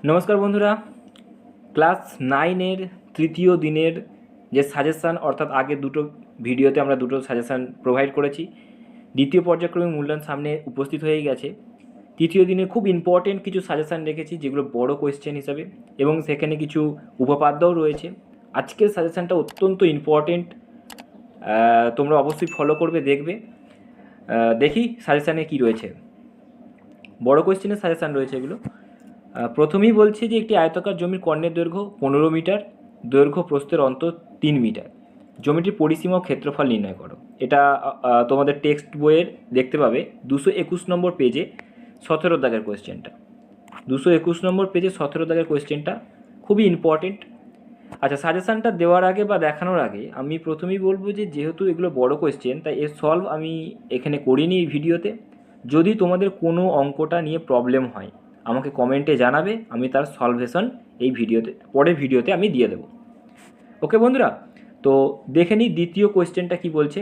নমস্কার বন্ধুরা, ক্লাস 9-এর তৃতীয় দিনের যে সাজেশান, অর্থাৎ আগে দুটো ভিডিওতে আমরা দুটো সাজেশান প্রোভাইড করেছি। দ্বিতীয় পর্যায়ক্রমিক মূল্যায়ন সামনে উপস্থিত হয়ে গেছে। তৃতীয় দিনে খুব ইম্পর্টেন্ট কিছু সাজেশান রেখেছি, যেগুলো বড় কোয়েশ্চেন হিসাবে, এবং সেখানে কিছু উপপাদ্যও রয়েছে। আজকের সাজেশানটা অত্যন্ত ইম্পর্টেন্ট, তোমরা অবশ্যই ফলো করবে, দেখবে। দেখি সাজেশানে কি রয়েছে। বড় কোয়েশ্চেনের সাজেশান রয়েছে এগুলো। প্রথমেই বলছি যে একটি আয়তাকার জমির কর্ণের দৈর্ঘ্য 15 মিটার, দৈর্ঘ্য প্রস্থের অন্তর 3 মিটার। জমিটির পরিসীমা ও ক্ষেত্রফল নির্ণয় করো। এটা তোমাদের টেক্সট বইয়ের দেখতে পাবে 221 নম্বর পেজে 17 দাগের কোয়েশ্চেনটা। 221 নম্বর পেজে 17 দাগের কোয়েশ্চেনটা খুবই ইম্পর্টেন্ট। আচ্ছা, সাজেশানটা দেওয়ার আগে বা দেখানোর আগে আমি প্রথমেই বলবো যে যেহেতু এগুলো বড় কোয়েশ্চেন, তাই এর সলভ আমি এখানে করিনি এই ভিডিওতে। যদি তোমাদের কোনো অঙ্কটা নিয়ে প্রবলেম হয়, আমাকে কমেন্টে জানাবে, আমি তার সলভেশন এই ভিডিওতে, পরের ভিডিওতে আমি দিয়ে দেবো। ওকে বন্ধুরা, তো দেখে নিই দ্বিতীয় কোয়েশ্চেনটা কি বলছে।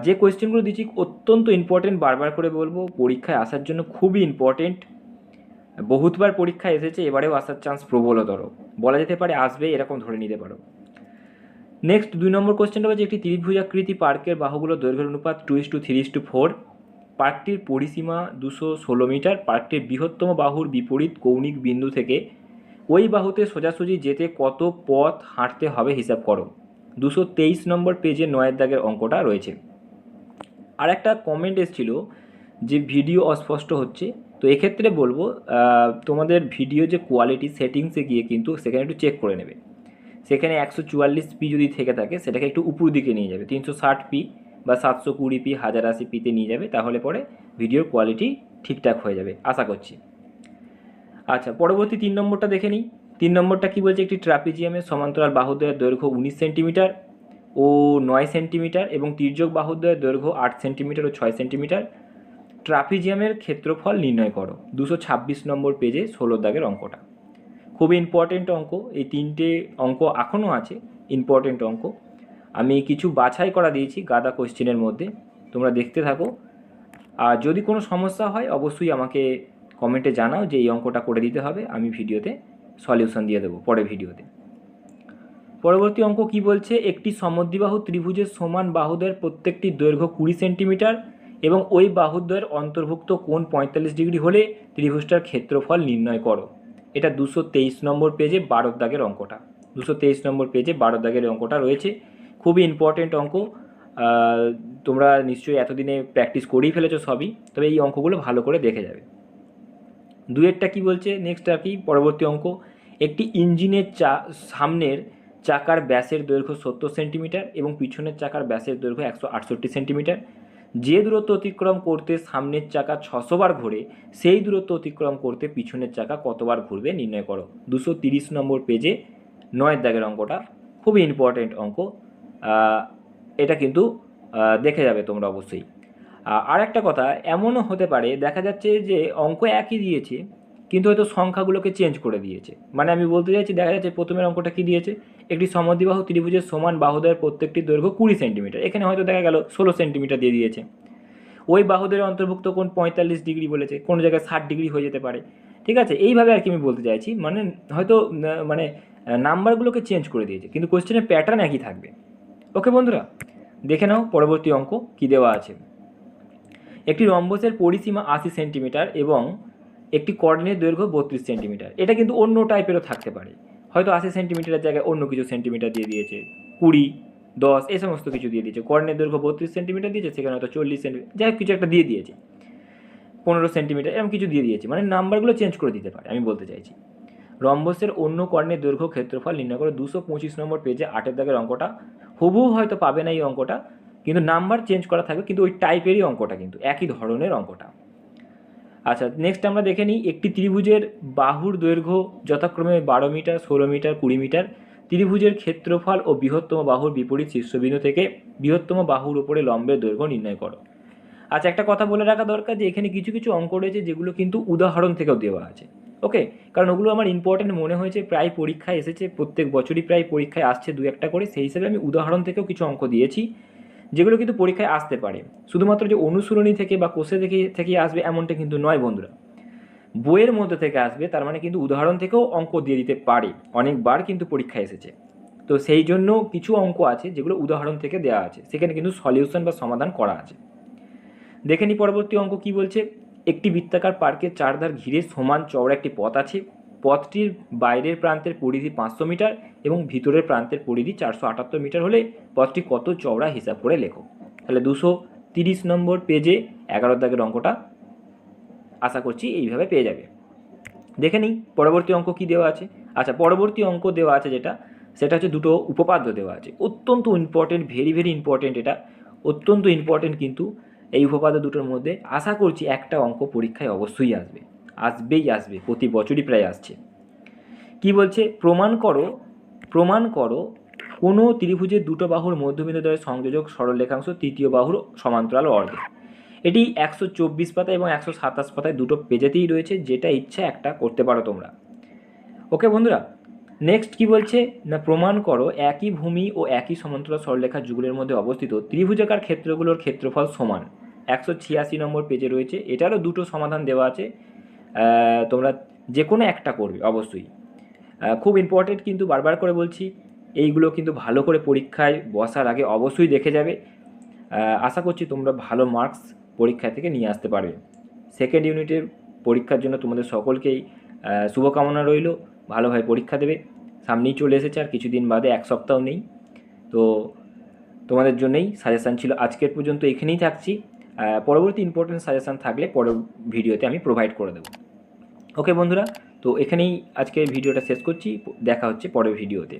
যে কোয়েশ্চেনগুলো দিচ্ছি অত্যন্ত ইম্পর্টেন্ট, বারবার করে বলবো, পরীক্ষায় আসার জন্য খুবই ইম্পর্টেন্ট। বহুতবার পরীক্ষায় এসেছে, এবারেও আসার চান্স প্রবলতর, বলা যেতে পারে আসবে, এরকম ধরে নিতে পারো। নেক্সট 2 নম্বর কোয়েশ্চেনটা হচ্ছে একটি ত্রিভুজাকৃতি পার্কের বাহুগুলো দৈর্ঘ্যের অনুপাত 2:3:4। পার্কটির পরিসীমা 216 মিটার। পার্কটির বৃহত্তম বাহুর বিপরীত কৌণিক বিন্দু থেকে ওই বাহুতে সোজাসুজি যেতে কত পথ হাঁটতে হবে হিসাব করো। 223 নম্বর পেজে 9 দাগের অঙ্কটা রয়েছে। আর একটা কমেন্ট এসেছিল যে ভিডিও অস্পষ্ট হচ্ছে, তো এক্ষেত্রে বলবো তোমাদের ভিডিও যে কোয়ালিটি, সেটিংসে গিয়ে কিন্তু সেখানে একটু চেক করে নেবে। সেখানে 144p যদি থেকে থাকে, সেটাকে একটু উপর দিকে নিয়ে যাবে, 360p বা 720p, 1080pতে নিয়ে যাবে, তাহলে পরে ভিডিওর কোয়ালিটি ঠিকঠাক হয়ে যাবে আশা করছি। আচ্ছা, পরবর্তী 3 নম্বরটা দেখে নিই। 3 নম্বরটা কী বলছে, একটি ট্রাপিজিয়ামের সমান্তরাল বাহুদ্বয়ের দৈর্ঘ্য 19 সেন্টিমিটার ও 9 সেন্টিমিটার এবং তির্যক বাহুদ্বয়ের দৈর্ঘ্য 8 সেন্টিমিটার ও 6 সেন্টিমিটার। ট্রাপিজিয়ামের ক্ষেত্রফল নির্ণয় করো। 226 নম্বর পেজে 16 দাগের অঙ্কটা খুবই ইম্পর্টেন্ট অঙ্ক। এই 3টে অঙ্ক এখনও আছে, ইম্পর্টেন্ট অঙ্ক। আমি কিছু বাছাই করা দিয়েছি গাদা কোশ্চেনের মধ্যে, তোমরা দেখতে থাকো। আর যদি কোনো সমস্যা হয় অবশ্যই আমাকে কমেন্টে জানাও যে এই অঙ্কটা করে দিতে হবে, আমি ভিডিওতে সলিউশন দিয়ে দেবো পরের ভিডিওতে। পরবর্তী অঙ্ক কি বলছে, একটি সমদ্বিবাহু ত্রিভুজের সমান বাহুদ্বয়ের প্রত্যেকটি দৈর্ঘ্য 20 সেন্টিমিটার এবং ওই বাহুদ্বয়ের অন্তর্ভুক্ত কোণ 45 ডিগ্রি হলে ত্রিভুজটার ক্ষেত্রফল নির্ণয় করো। এটা 223 নম্বর পেজে 12 দাগের অঙ্কটা। 223 নম্বর পেজে 12 দাগের অঙ্কটা রয়েছে, খুবই ইম্পর্টেন্ট অঙ্ক। তোমরা নিশ্চয়ই এতদিনে প্র্যাকটিস করেই ফেলেছো সবই, তবে এই অঙ্কগুলো ভালো করে দেখে যাবে। দুয়েরটা কি বলছে, নেক্সট আর কি পরবর্তী অঙ্ক, একটি ইঞ্জিনের সামনের চাকার ব্যাসের দৈর্ঘ্য 70 সেন্টিমিটার এবং পিছনের চাকার ব্যাসের দৈর্ঘ্য 168 সেন্টিমিটার। যে দূরত্ব অতিক্রম করতে সামনের চাকা 600 বার ঘোরে, সেই দূরত্ব অতিক্রম করতে পিছনের চাকা কতবার ঘুরবে নির্ণয় করো। 230 নম্বর পেজে 9 দাগের অঙ্কটা খুবই ইম্পর্টেন্ট অঙ্ক। এটা কিন্তু দেখে যাবে তোমরা অবশ্যই। আর একটা কথা, এমনও হতে পারে দেখা যাচ্ছে যে অঙ্ক একই দিয়েছে কিন্তু হয়তো সংখ্যাগুলোকে চেঞ্জ করে দিয়েছে। মানে আমি বলতে চাইছি, দেখা যাচ্ছে প্রথমের অঙ্কটা কী দিয়েছে, একটি সমদ্বিবাহু ত্রিভুজের সমান বাহুদ্বয়ের প্রত্যেকটি দৈর্ঘ্য 20 সেন্টিমিটার, এখানে হয়তো দেখা গেল 16 সেন্টিমিটার দিয়ে দিয়েছে। ওই বাহুদ্বয়ের অন্তর্ভুক্ত কোণ 45 ডিগ্রি বলেছে, কোনো জায়গায় 60 ডিগ্রি হয়ে যেতে পারে। ঠিক আছে, এইভাবে আর কি আমি বলতে চাইছি, মানে হয়তো মানে নাম্বারগুলোকে চেঞ্জ করে দিয়েছে কিন্তু কোয়েশ্চেনের প্যাটার্ন একই থাকবে। ওকে বন্ধুরা, দেখে নাও পরবর্তী অঙ্ক কী দেওয়া আছে। একটি রম্বসের পরিসীমা 80 সেন্টিমিটার এবং একটি কর্ণের দৈর্ঘ্য 32 সেন্টিমিটার। এটা কিন্তু অন্য টাইপেরও থাকতে পারে, হয়তো 80 সেন্টিমিটারের জায়গায় অন্য কিছু সেন্টিমিটার দিয়ে দিয়েছে, 20, 10 এই সমস্ত কিছু দিয়ে দিয়েছে। কর্ণের দৈর্ঘ্য 32 সেন্টিমিটার দিয়েছে, সেখানে হয়তো 40 সেন্টিমিটার, যাই হোক কিছু একটা দিয়ে দিয়েছে, 15 সেন্টিমিটার, এরকম কিছু দিয়ে দিয়েছে, মানে নাম্বারগুলো চেঞ্জ করে দিতে পারে, আমি বলতে চাইছি। রম্বসের অন্য কর্ণের দৈর্ঘ্য ক্ষেত্রফল নির্ণয় করে। 225 নম্বর পেজে 8 দাগের অঙ্কটা হুবহু হয়তো পাবে না এই অঙ্কটা, কিন্তু নাম্বার চেঞ্জ করা থাকবে, কিন্তু ওই টাইপেরই অঙ্কটা, কিন্তু একই ধরনের অঙ্কটা। আচ্ছা, নেক্সট আমরা দেখে নিই, একটি ত্রিভুজের বাহুর দৈর্ঘ্য যথাক্রমে 12 মিটার, 16 মিটার, 20 মিটার। ত্রিভুজের ক্ষেত্রফল ও বৃহত্তম বাহুর বিপরীত শীর্ষবিন্দু থেকে বৃহত্তম বাহুর উপরে লম্বের দৈর্ঘ্য নির্ণয় করো। আচ্ছা, একটা কথা বলে রাখা দরকার যে এখানে কিছু কিছু অঙ্ক রয়েছে যেগুলো কিন্তু উদাহরণ থেকেও দেওয়া আছে। ওকে, কারণ ওগুলো আমার ইম্পর্টেন্ট মনে হয়েছে, প্রায় পরীক্ষায় এসেছে, প্রত্যেক বছরই প্রায় পরীক্ষায় আসছে 2-1টা করে, সেই হিসেবে আমি উদাহরণ থেকেও কিছু অঙ্ক দিয়েছি যেগুলো কিন্তু পরীক্ষায় আসতে পারে। শুধুমাত্র যে অনুশীলনী থেকে বা কোষে থেকে আসবে এমনটা কিন্তু নয় বন্ধুরা। বইয়ের মধ্যে থেকে আসবে, তার মানে কিন্তু উদাহরণ থেকেও অঙ্ক দিয়ে দিতে পারে, অনেকবার কিন্তু পরীক্ষায় এসেছে। তো সেই জন্য কিছু অঙ্ক আছে যেগুলো উদাহরণ থেকে দেওয়া আছে, সেখানে কিন্তু সলিউশন বা সমাধান করা আছে। দেখে নি পরবর্তী অঙ্ক কি বলছে। একটি বৃত্তাকার পার্কের চারধার ঘিরে সমান চওড়া একটি পথ আছে। পথটির বাইরের প্রান্তের পরিধি 500 মিটার এবং ভিতরের প্রান্তের পরিধি 478 মিটার হলে পথটি কত চওড়া হিসাব করে লেখো। তাহলে 230 নম্বর পেজে 11 দাগের অঙ্কটা আশা করছি এইভাবে পেয়ে যাবে। দেখে নিই পরবর্তী অঙ্ক কি দেওয়া আছে। আচ্ছা, পরবর্তী অঙ্ক দেওয়া আছে যেটা, সেটা হচ্ছে দুটো উপপাদ্য দেওয়া আছে। অত্যন্ত ইম্পর্টেন্ট, ভেরি ভেরি ইম্পর্টেন্ট, এটা অত্যন্ত ইম্পর্টেন্ট। কিন্তু এই উপপাদ্য দুটোর মধ্যে আশা করছি একটা অঙ্ক পরীক্ষায় অবশ্যই আসবে, আসবেই আসবে, প্রতি বছরই প্রায় আসছে। কি বলছে, প্রমাণ করো কোনো ত্রিভুজের দুটো বাহুর মধ্যবিন্দু দ্বয়ের সংযোজক সরলরেখাংশ তৃতীয় বাহুর সমান্তরাল অর্ধে। এটি 124 পাতা এবং 127 পাতায় দুটো পেজেতেই রয়েছে, যেটা ইচ্ছা একটা করতে পারো তোমরা। ওকে বন্ধুরা, নেক্সট কি বলছে না, প্রমাণ করো একই ভূমি ও একই সমান্তরাল সরলরেখা যুগলের মধ্যে অবস্থিত ত্রিভুজাকার ক্ষেত্রগুলোর ক্ষেত্রফল সমান। 186 নম্বর পেজে রয়েছে, এটারও দুটো সমাধান দেওয়া আছে, তোমরা যে কোনো একটা করবে অবশ্যই। খুব ইম্পর্টেন্ট, কিন্তু বারবার করে বলছি, এইগুলো কিন্তু ভালো করে পরীক্ষায় বসার আগে অবশ্যই দেখে যাবে। আশা করছি তোমরা ভালো মার্কস পরীক্ষা থেকে নিয়ে আসতে পারবে। সেকেন্ড ইউনিটের পরীক্ষার জন্য তোমাদের সকলকেই শুভকামনা রইল, ভালোভাবে পরীক্ষা দেবে। সামনেই চলে এসেছে, আর কিছুদিন বাদে, এক সপ্তাহ নেই। তো তোমাদের জন্যই সাজেশান ছিল, আজকের পর্যন্ত এখানেই থাকছি। পরবর্তী ইম্পর্টেন্ট সাজেশান থাকলে পরের ভিডিওতে আমি প্রোভাইড করে দেবো। ওকে বন্ধুরা, তো এখানেই আজকের ভিডিওটা শেষ করছি, দেখা হচ্ছে পরের ভিডিওতে।